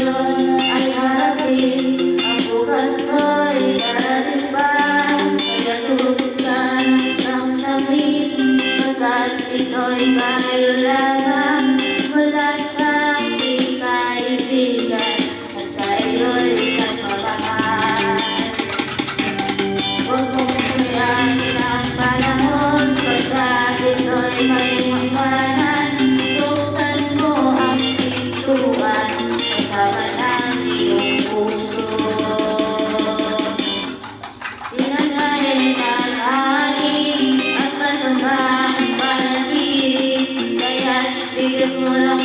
ngayon ay harapin. Ang bukas ko'y darating pa, kaya tubig ka ng damdamin. Pagkat ito'y tayo lamang mula sa ating kaibigan, at sa iyo'y nagmamahal. Huwag mong sayangin ang panahon, pagkat ito'y may hangganan. Buksan mo ang pintuan, kasama ng iyong puso. Tinanay ang hangin at masama ang panaginip, kaya't bigyan mo lang